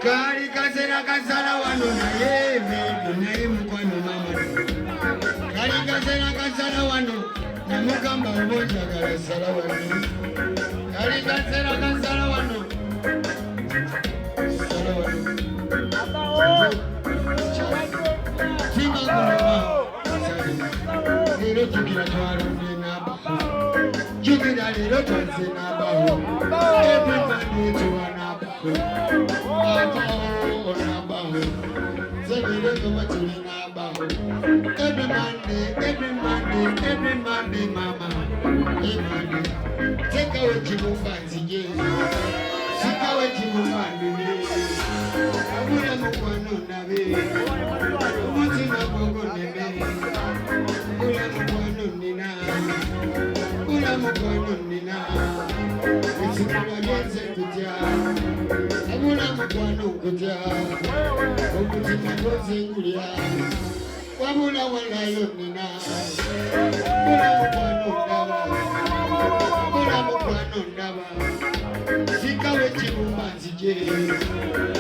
Kari kasera kasara wano na ye me na ye mkwano mama. Kari kasera kasara wano na mukamba umoja kasara wano. Kari kasera kasara wano. Kasara wano. Sima kulema. Lero tukira twaro naba. Jukira lero twanze naba. Everybody tuwanaba. Every Monday, mama. Take away Jimu Fancy, take away Jimu Fancy. I would have a one Navi. What's in a Bogon? Ulamuna. Ulamuna. It's against it. Amuna Mukwano Kuja, Okutika Gozingulia, Wamuna Walayonina, Muna Mukwano Dava, Muna Mukwano Dava, Sikawe Chimumanzije,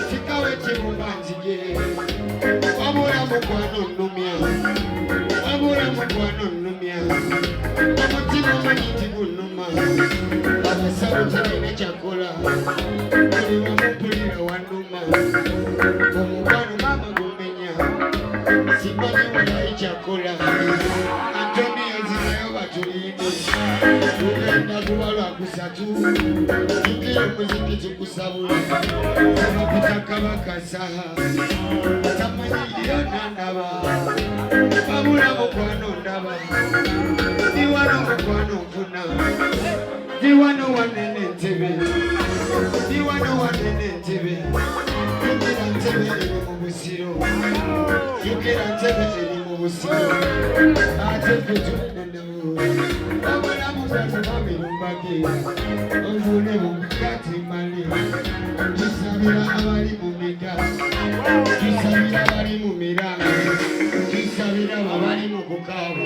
Sikawe Chimumanzije, Wamuna Mukwano Numia, Wamuna Mukwano Numia, Wamutima Manitibu Numa, Wamasauta Ine Chakola, Wamupulira Wanduma, Wamupano Mama Gumenya, Sipani Wala Ichakola, Antonio Zinayo Batulini, Ugenda Kuwala Kusatu, Ikiyo Muziki Chukusabula, Samapita Kabakasaha, Samani Yonandaba, Wamula Mukwano Ndaba, Diwano Mukwano Kuna, Diwano Wanene TV, Diwano Wanene TV, Yukira Ntebe Eri Mubusiro, Yukira Ntebe Eri Mubusiro, Atepe Tuenendewu, Wamula Muzatu Mami Lumbagi, Ovune Mubikati Mali, Jisabira Abali Mumika, Jisabira Abali Mumiranga, Jisabira Abali Mukukawa,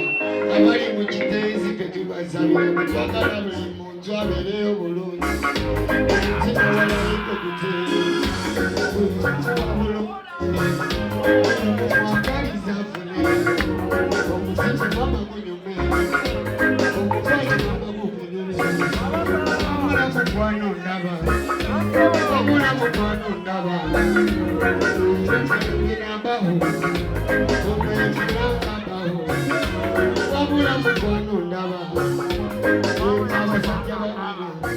Abali Muchitezi Petubasabira Mutwakala Mulimu, Nzwabeleo Bulunzi, Zimawala Iko Kuteri, Wamulo, Wakali Zafune, Wamusisi Mama Kunyume, Wakufali Mama Kukunyume, Wamula Mukwano Ndaba, Wamula Mukwano Ndaba, Wamulabaho, Wamulabaho, Wamula Mukwano Ndaba, Wamula Mukwano Ndaba,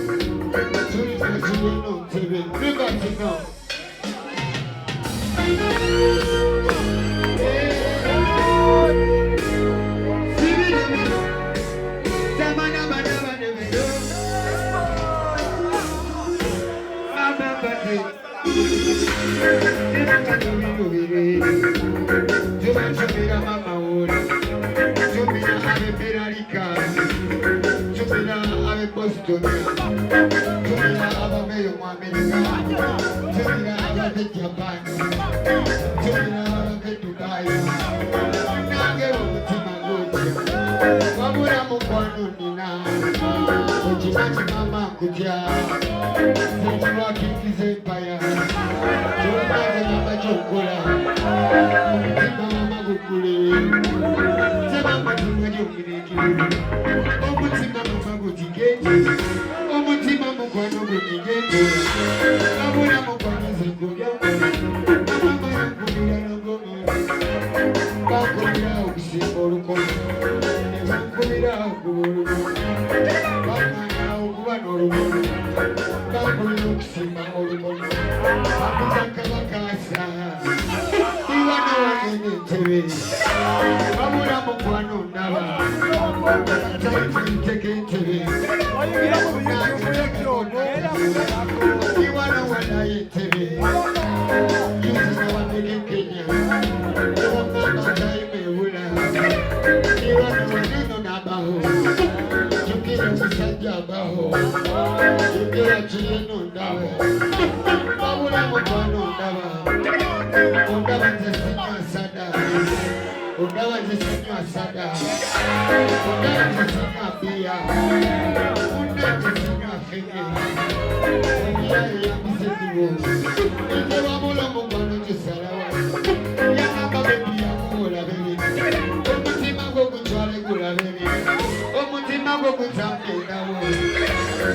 Jukira baho Yogera kiyeno ndaba Babula mukwano ndaba Ondaba nze sinywa sada Ondaba nze sinywa sada Ondaba nze sinywa bia Ondaba nze sinywa fege Omiyayo yambisetiwo Nze wabula mukwano gisalawa Yanamba bebi yakuwola bebi Omutima gwo gutwale gula bebi Omutima gwo gutambe ndawo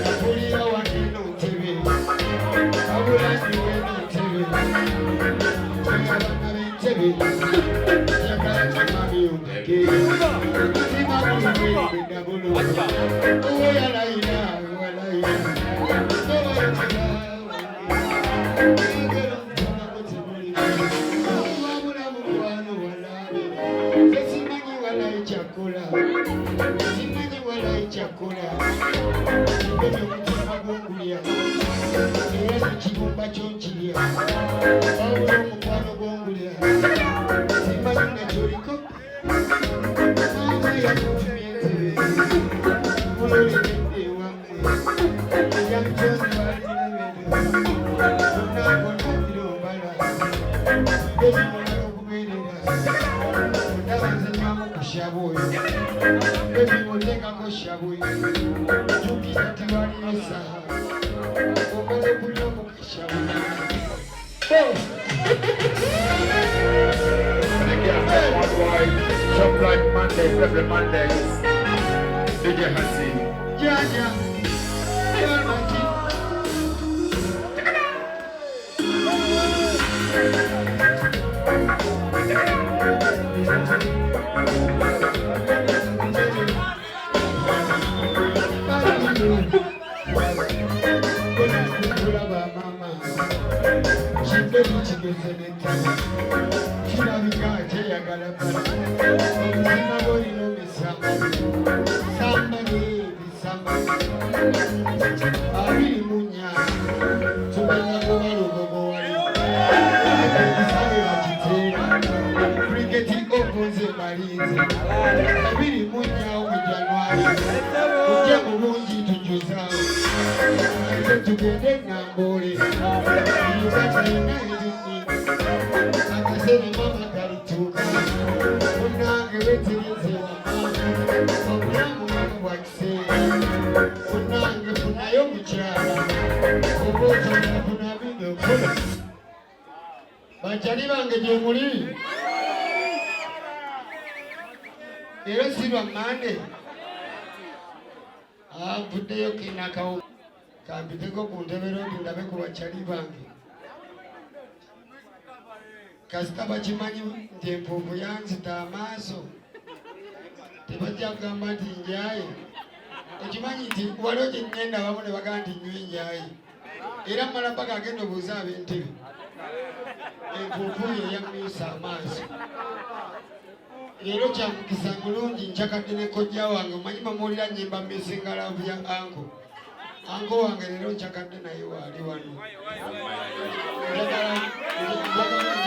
Napulira waneno ntebe Abula niwe ntebe Abana b'entebe Yakala kimami umeke Omutima gwo gwenda bulu Uwe yalayira walayira Owe yalayira Chakula Mbele mtima gongulia Ewa chibumba chonchilia Paulo mkwano gongulia Simba yuna choriko Mama ya kutumiente Mulole nende wangu Ya mchozi wali na wedu Unako na vilo mbala Mbele mwana kumelera Undawa nzanyama kushaboyo Baby, we'll take a go shaboy. You can't tell me yes, we're gonna put your book shaboy. Again, one wide, shop like Monday, every Monday. DJ Hassi. Yeah, yeah. You're my king. Bachali bange gye muli era silwa mande nvuddeyo kinakawo kampiteko ku ntebero nti ndabe ku bachali bange kasita bakimanyi nti empuufu yanzita amaaso tebajja kugamba nti njaye okimanyi nti waliwo gye ŋŋenda abamu ne bagamba nti nywe njaye era mmala mpaka agenda obuuza ab'entebe enfuufu ye yamyusa amaaso leero kyamukisa mulungi nkyakadde ne kojja wange omanyi bamuwulira nnyimba misingalavu ya anko wange leero nkyakadde naye waali wano